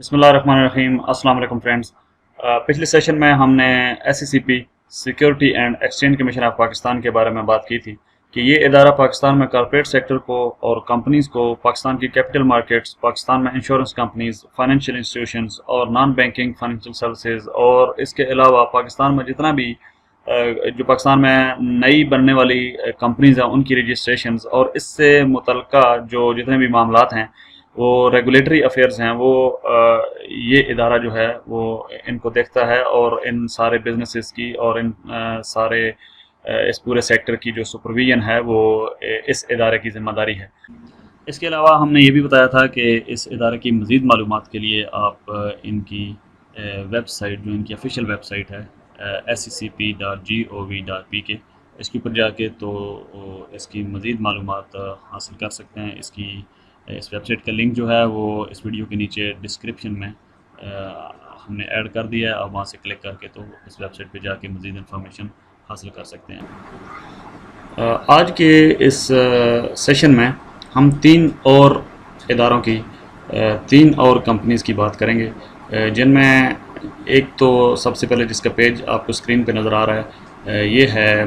بسم اللہ الرحمن الرحیم۔ السلام علیکم فرینڈز۔ پچھلے سیشن میں ہم نے SECP security and exchange commission of Pakistan کے بارے میں بات کی تھی کہ یہ ادارہ پاکستان میں کارپوریٹ سیکٹر کو اور کمپنیز کو پاکستان کی کیپٹل مارکیٹس، پاکستان میں انشورنس کمپنیز، فائنینشیل انسٹیٹیوشنز اور نان بینکنگ فائنینشیل سروسز، اور اس کے علاوہ پاکستان میں جتنا بھی جو پاکستان میں نئی بننے والی کمپنیز ہیں ان کی رجسٹریشنز اور اس سے متعلقہ جو جتنے بھی معاملات ہیں وہ ریگولیٹری افیئرز ہیں، وہ یہ ادارہ جو ہے وہ ان کو دیکھتا ہے اور ان سارے بزنسز کی اور ان سارے اس پورے سیکٹر کی جو سپرویژن ہے وہ اس ادارے کی ذمہ داری ہے۔ اس کے علاوہ ہم نے یہ بھی بتایا تھا کہ اس ادارے کی مزید معلومات کے لیے آپ ان کی ویب سائٹ، جو ان کی آفیشیل ویب سائٹ ہے secp.gov.pk، اس کے اوپر جا کے تو اس کی مزید معلومات حاصل کر سکتے ہیں۔ اس ویب سائٹ کا لنک جو ہے وہ اس ویڈیو کے نیچے ڈسکرپشن میں ہم نے ایڈ کر دیا ہے، اور وہاں سے کلک کر کے تو اس ویب سائٹ پہ جا کے مزید انفارمیشن حاصل کر سکتے ہیں۔ آج کے اس سیشن میں ہم تین اور اداروں کی، تین اور کمپنیز کی بات کریں گے، جن میں ایک تو سب سے پہلے جس کا پیج آپ کو اسکرین پہ نظر آ رہا ہے یہ ہے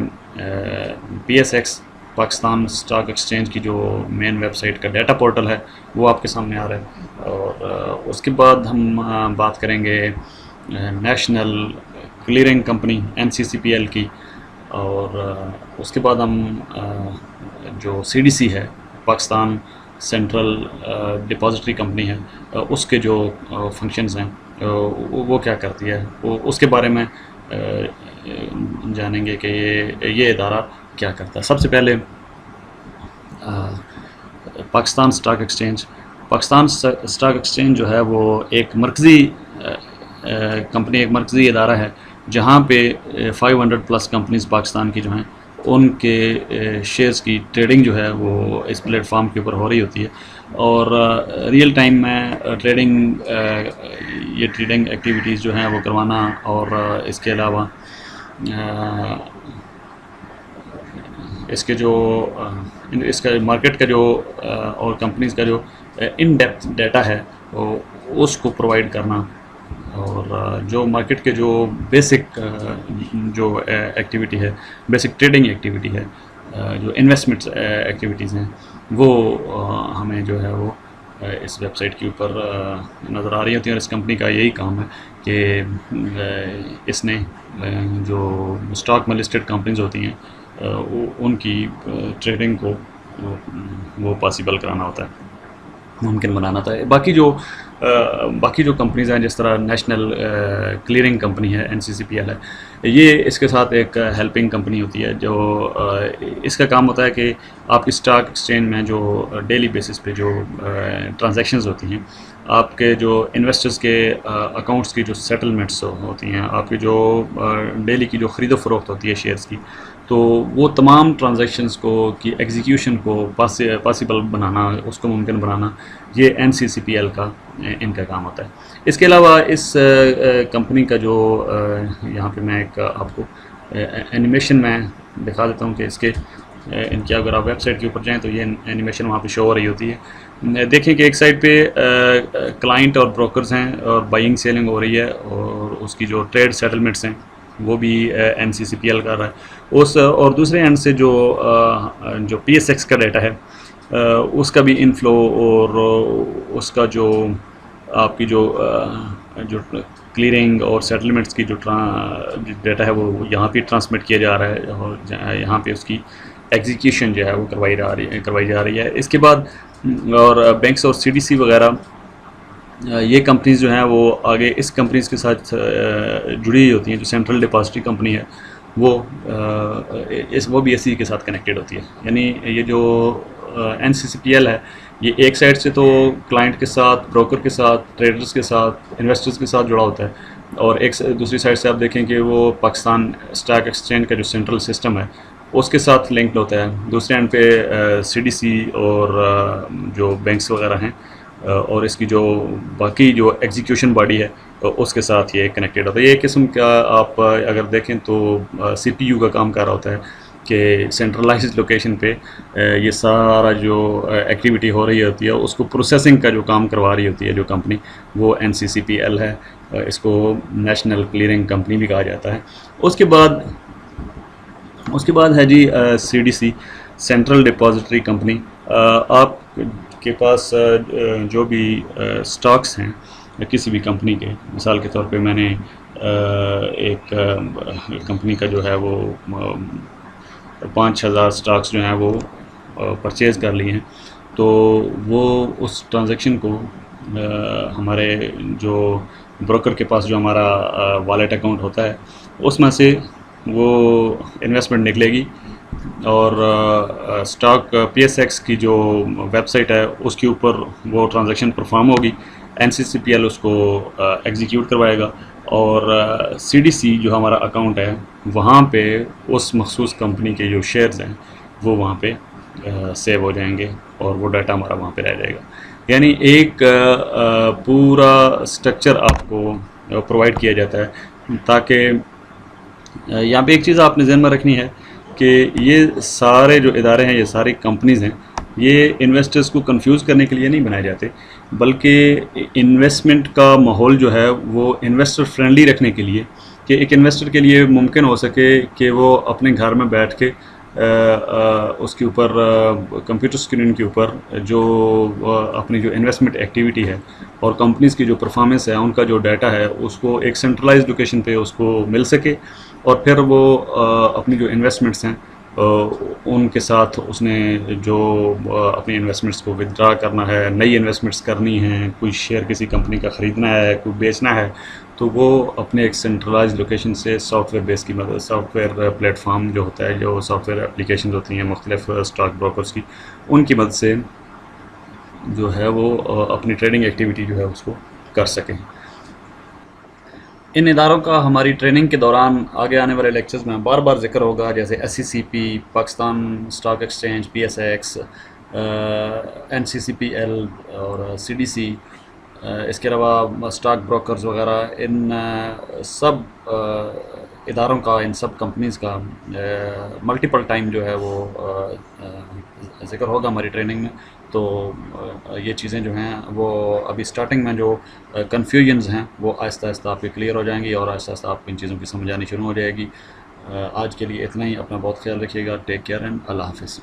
PSX، پاکستان اسٹاک ایکسچینج کی جو مین ویب سائٹ کا ڈیٹا پورٹل ہے وہ آپ کے سامنے آ رہا ہے۔ اور اس کے بعد ہم بات کریں گے نیشنل کلیئرنگ کمپنی NCCPL کی، اور اس کے بعد ہم جو CDC ہے، پاکستان سینٹرل ڈپازٹری کمپنی ہے، اس کے جو فنکشنز ہیں وہ کیا کرتی ہے، اس کے بارے میں جانیں گے کہ یہ ادارہ کیا کرتا ہے۔ سب سے پہلے Pakistan stock exchange. Pakistan stock exchange جو ہے وہ ایک مرکزی کمپنی، ایک مرکزی ادارہ ہے جہاں پہ 500+ کمپنیز پاکستان کی جو ہیں ان کے شیئرز کی ٹریڈنگ جو ہے وہ اس پلیٹ فارم کے اوپر ہو رہی ہوتی ہے، اور ریئل ٹائم میں یہ ٹریڈنگ ایکٹیویٹیز جو ہیں وہ کروانا، اور اس کے علاوہ اس کے جو اس کا مارکیٹ کا جو اور کمپنیز کا جو ان ڈیپتھ ڈیٹا ہے اس کو پرووائڈ کرنا، اور جو مارکیٹ کے جو بیسک جو ایکٹیویٹی ہے، بیسک ٹریڈنگ ایکٹیویٹی ہے، جو انویسٹمنٹ ایکٹیویٹیز ہیں وہ ہمیں جو ہے وہ اس ویب سائٹ کے اوپر نظر آ رہی ہوتی ہیں۔ اور اس کمپنی کا یہی کام ہے کہ اس نے جو اسٹاک میں لسٹڈ کمپنیز ہوتی ہیں ان کی ٹریڈنگ کو وہ پاسبل کرانا ہوتا ہے، ممکن بنانا ہوتا ہے۔ باقی جو کمپنیز ہیں، جس طرح نیشنل کلیئرنگ کمپنی ہے NCCPL ہے، یہ اس کے ساتھ ایک ہیلپنگ کمپنی ہوتی ہے، جو اس کا کام ہوتا ہے کہ آپ کی اسٹاک ایکسچینج میں جو ڈیلی بیسس پہ جو ٹرانزیکشنز ہوتی ہیں، آپ کے جو انویسٹرز کے اکاؤنٹس کی جو سیٹلمنٹس ہوتی ہیں، آپ کی جو ڈیلی کی جو خرید و فروخت ہوتی ہے شیئرز کی، تو وہ تمام ٹرانزیکشنز کی ایگزیکیوشن کو پاسبل بنانا، اس کو ممکن بنانا، یہ NCCPL کا ان کا کام ہوتا ہے۔ اس کے علاوہ اس کمپنی کا جو یہاں پہ میں ایک آپ کو اینیمیشن میں دکھا دیتا ہوں کہ اس کے ان کی اگر آپ ویب سائٹ کے اوپر جائیں تو یہ اینیمیشن وہاں پہ شو ہو رہی ہوتی ہے۔ دیکھیں کہ ایک سائڈ پہ کلائنٹ اور بروکرز ہیں اور بائنگ سیلنگ ہو رہی ہے، اور اس کی جو ٹریڈ سیٹلمنٹس ہیں وہ بھی NCCPL کر رہا ہے، اور دوسرے اینڈ سے جو PSX کا ڈیٹا ہے اس کا بھی انفلو، اور اس کا جو آپ کی جو کلیئرنگ اور سیٹلمنٹس کی جو ڈیٹا ہے وہ یہاں پہ ٹرانسمٹ کیا جا رہا ہے، اور یہاں پہ اس کی ایگزیکیوشن جو ہے وہ کروائی جا رہی ہے۔ اس کے بعد اور بینکس اور CDC وغیرہ یہ کمپنیز جو ہیں وہ آگے اس کمپنیز کے ساتھ جڑی ہوتی ہیں۔ جو سینٹرل ڈپازٹری کمپنی ہے وہ بھی اسی کے ساتھ کنیکٹڈ ہوتی ہے، یعنی یہ جو NCCPL ہے یہ ایک سائڈ سے تو کلائنٹ کے ساتھ، بروکر کے ساتھ، ٹریڈرز کے ساتھ، انویسٹرز کے ساتھ جڑا ہوتا ہے، اور دوسری سائڈ سے آپ دیکھیں کہ وہ پاکستان اسٹاک ایکسچینج کا جو سینٹرل سسٹم ہے اس کے ساتھ لنکڈ ہوتا ہے۔ دوسرے اینڈ پہ CDC اور جو بینکس وغیرہ ہیں، اور اس کی جو باقی جو ایگزیکیوشن باڈی ہے اس کے ساتھ یہ کنیکٹڈ ہوتا ہے۔ یہ قسم کا آپ اگر دیکھیں تو CPU کا کام کر رہا ہوتا ہے کہ سینٹرلائزڈ لوکیشن پہ یہ سارا جو ایکٹیویٹی ہو رہی ہوتی ہے اس کو پروسیسنگ کا جو کام کروا رہی ہوتی ہے جو کمپنی، وہ NCCPL ہے، اس کو نیشنل کلیئرنگ کمپنی بھی کہا جاتا ہے۔ اس کے بعد ہے جی CDC، سینٹرل ڈپازیٹری کمپنی۔ آپ کے پاس جو بھی سٹاکس ہیں کسی بھی کمپنی کے، مثال کے طور پہ میں نے ایک کمپنی کا جو ہے وہ 5,000 سٹاکس جو ہیں وہ پرچیز کر لیے ہیں، تو وہ اس ٹرانزیکشن کو ہمارے جو بروکر کے پاس جو ہمارا والیٹ اکاؤنٹ ہوتا ہے اس میں سے وہ انویسٹمنٹ نکلے گی، اور اسٹاک PSX کی جو ویب سائٹ ہے اس کے اوپر وہ ٹرانزیکشن پرفارم ہوگی، NCCPL اس کو ایگزیکیوٹ کروائے گا، اور CDC جو ہمارا اکاؤنٹ ہے وہاں پہ اس مخصوص کمپنی کے جو شیئرز ہیں وہ وہاں پہ سیو ہو جائیں گے، اور وہ ڈیٹا ہمارا وہاں پہ رہ جائے گا۔ یعنی ایک پورا اسٹرکچر آپ کو پرووائڈ کیا جاتا ہے، تاکہ یہاں پہ ایک چیز آپ نے ذہن میں رکھنی ہے کہ یہ سارے جو ادارے ہیں، یہ ساری کمپنیز ہیں، یہ انویسٹرز کو کنفیوز کرنے کے لیے نہیں بنائے جاتے، بلکہ انویسٹمنٹ کا ماحول جو ہے وہ انویسٹر فرینڈلی رکھنے کے لیے، کہ ایک انویسٹر کے لیے ممکن ہو سکے کہ وہ اپنے گھر میں بیٹھ کے اس کے اوپر کمپیوٹر اسکرین کے اوپر جو اپنی جو انویسٹمنٹ ایکٹیویٹی ہے اور کمپنیز کی جو پرفارمنس ہے، ان کا جو ڈیٹا ہے، اس کو ایک سینٹرلائزڈ لوکیشن پہ اس کو مل سکے، اور پھر وہ اپنی جو انویسٹمنٹس ہیں ان کے ساتھ اس نے جو اپنی انویسٹمنٹس کو ودرا کرنا ہے، نئی انویسٹمنٹس کرنی ہیں، کوئی شیئر کسی کمپنی کا خریدنا ہے، کوئی بیچنا ہے، تو وہ اپنے ایک سینٹرلائز لوکیشن سے سافٹ ویئر بیس کی مدد، سافٹ ویئر پلیٹ فارم جو ہوتا ہے، جو سافٹ ویئر اپلیکیشنز ہوتی ہیں مختلف اسٹاک بروکرز کی، ان کی مدد سے جو ہے وہ اپنی ٹریڈنگ ایکٹیویٹی جو ہے اس کو کر سکیں۔ ان اداروں کا ہماری ٹریننگ کے دوران آگے آنے والے لیکچرز میں بار بار ذکر ہوگا، جیسے SCCP، Pakistan stock exchange, PSX، NCCPL اور CDC، اس کے علاوہ اسٹاک بروکرز وغیرہ، ان سب اداروں کا، ان سب کمپنیز کا ملٹیپل ٹائم جو ہے وہ ذکر ہوگا ہماری ٹریننگ میں۔ تو یہ چیزیں جو ہیں وہ ابھی سٹارٹنگ میں جو کنفیوژنز ہیں وہ آہستہ آہستہ آپ کے کلیئر ہو جائیں گی، اور آہستہ آہستہ آپ کو ان چیزوں کی سمجھ آنی شروع ہو جائے گی۔ آج کے لیے اتنا ہی، اپنا بہت خیال رکھیے گا، ٹیک کیئر اینڈ اللہ حافظ۔